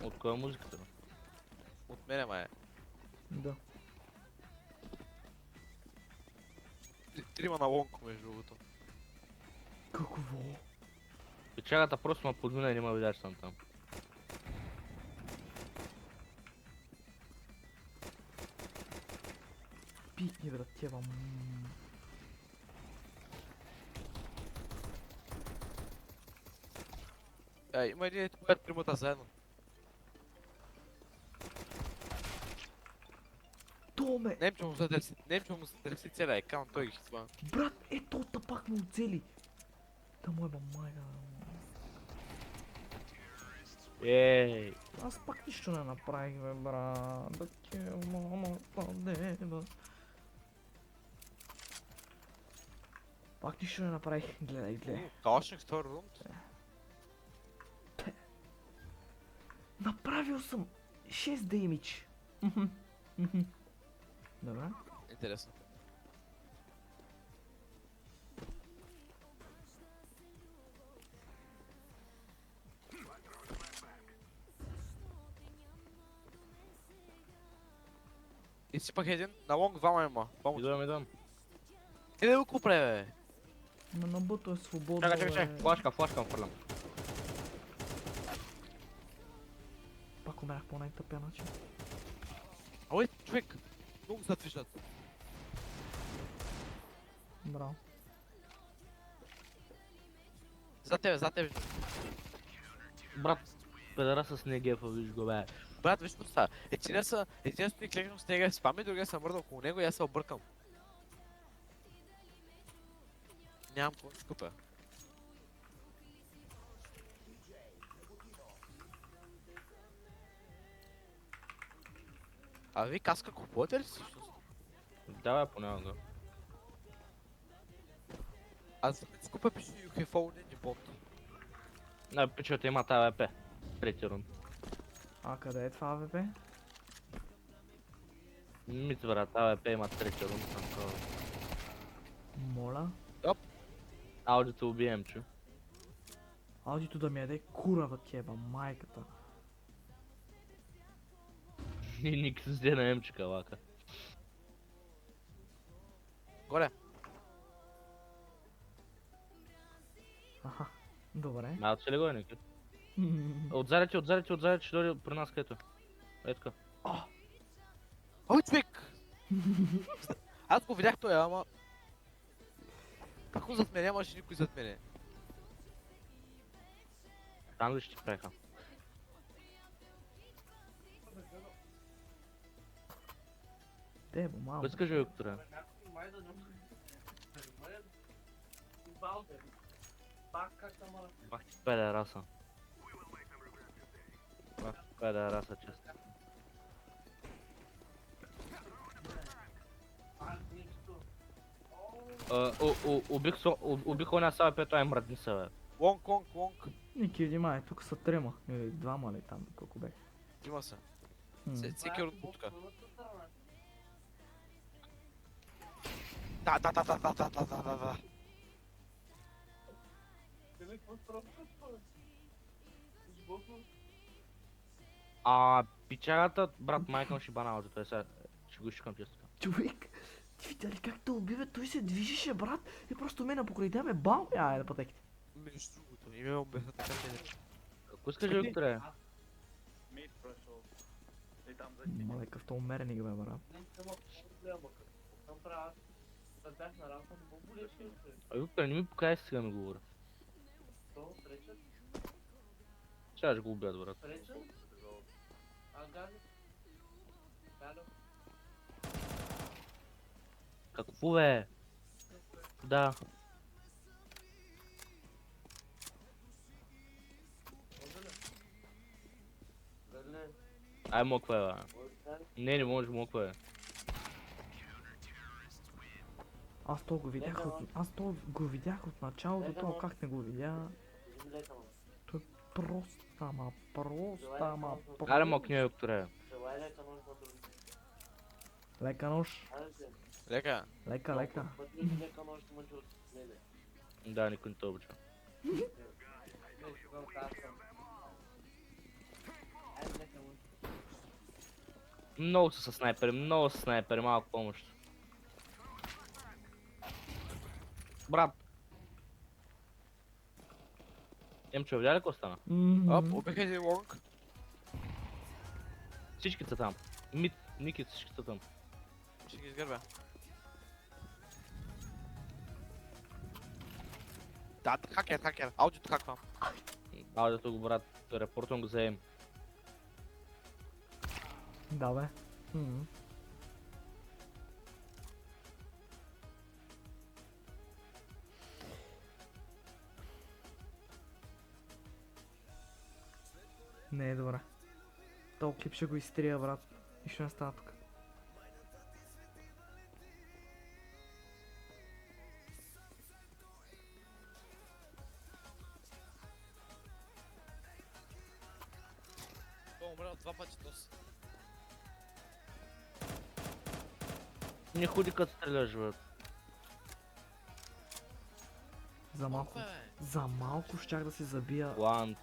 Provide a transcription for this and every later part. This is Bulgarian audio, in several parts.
От коя музиката? Бе? От мене, май. Да. Трима на лонко, между другото. Какво? Печагата просто ма подмина и не ма видя, че съм там. Пикни, брат, тєва. Има един пет тримата заедно. Томе! Немчо му се търси целия екран, той ги хитва. Брат, ето пак му оцели! Та му еба майка. Ей! Аз пак нищо не направих, бе, брат. Да тєва, мама, падеба. Пак нищо не направих. Гледай, гледай. Калашник втори рунд. Направил съм 6 деймидж. Добре. Интересно. И си пак един, на лонг двама има. Идвам. Иде го купре, бе. Ма на бъто е свободно, Чакай. бе. Флашка фърлям. Пак умерах по най-тъпия начин. Ой, човек. Много се движат. Браво. За тебе. Брат, педара с негефа, виж го, бе. Брат, виж какво става. Един стои клекнал с него, спами, другия се мърда около него и аз се объркам. Нямам какво да купя. А ви каска купувате ли всъщност? Давай понякога. Аз да си купя пише You have found any bot. Не, пичовете има тази ВП. Трети рунд. А къде е това АВП? Мит, брат, АВП има трети рунд. Така. Моля. Аудито убием, чу. Аудито да ми яде курава тєба, майката. И ник с дена емчика, лака. Горе. Аха, добре. Малце ли го е, Ники? Отзади ти, ще дойде при нас където. Е така. Ой, човек! Аз го видях той, ама... Како зад мене, нямаше никой зад мене. Там ли ще ти преха? Тебо, малко. Искаш ли, Викторе? Бах ти педераса. Бах ти педераса, често. Убих оня сега, пето е мръдни се, бе. Лонг. Ники, внимай, тук са трима. Или двама ли там, колко бе. Има се. М. Всеки рунд тука. Да. Пичагата, брат, майка ще бана аудио, той сега ще го изчукам често. Човек, ти видя ли как те уби, бе? Той се движеше, брат, и просто мина покрай тебе, бам! Айде, пътеките. Между другото, и ме обясна така че... Ако искаш ли, Викторе? Мале, къвто умереник, бе, брат. Викторе, не ми покажи сега ми говоря. Сега ще го убият, брат. Какво бе? Да. Ай, моква е, бе. Не може, моква е. Аз то го видях от началото, то как не го видя. Той просто. Аре, мокни, Викторе. Лека нож. Лека. Лека. Да, никой не те обича. Много са с снайпери, малко помощ. Брат. Емчо, видя ли какво стана? Оп, убиха един лонг. Всички са там. Ники, всички са там. Ще ги изгърбя. Да, хакер. Аудиото хаквам. Аудиото го, брат. Репортвам го за ем. Да, бе. Не е добре. Тол клип ще го изтрия, брат. Нищо не става тук. Той умря от 2 пъти тос. Не ходи като стреляш, бе. За малко. За малко щях да се забия. Плант.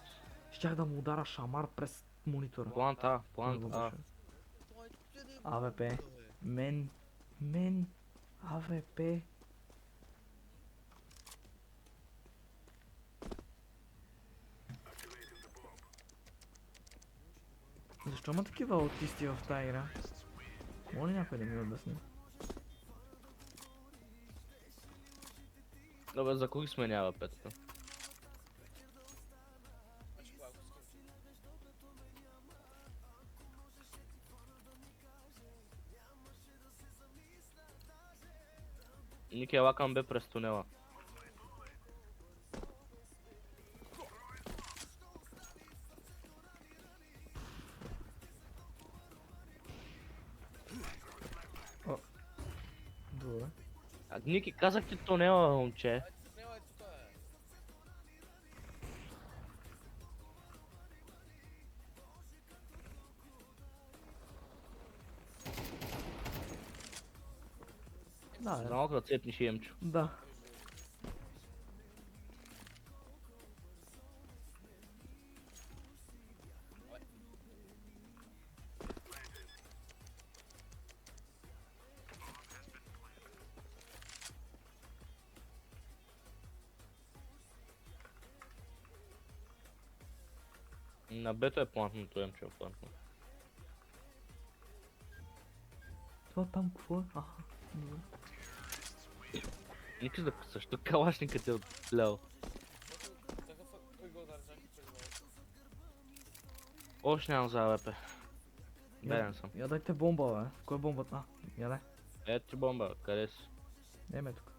Щях да му удара шамар през монитора. Плант А. Плант Много А. беше. АВП. Мен. АВП. Защо има такива аутисти в тази игра? Моля някой да ми обясни. Добре, за кой сменява петата? Ники, лакам бе през тунела. Добре. А, Ники, казах ти тунела, момче. Да, бе. Малко да цепнеш и емчо. Да. На бето е плантното, емчо е плантно. Това там какво е? Аха. Добре. Ники да също калашникът е отляво. Още нямам за АВП. Беден съм. Я дайте бомба, бе. Кой е бомбата? Я дай. Ето ти бомба, къде си? Еме тук.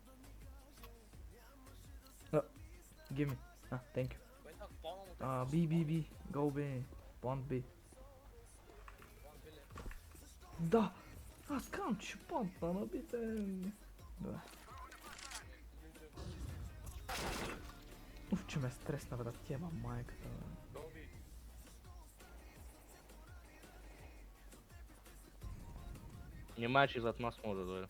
Give me. Thank you. B. Go B. Plant B. Да! Аз казвам, че понта набите. Добре. Уф, че ме стресна, бе, да тема майката, бе. Внимай, че зад нас може да дойде.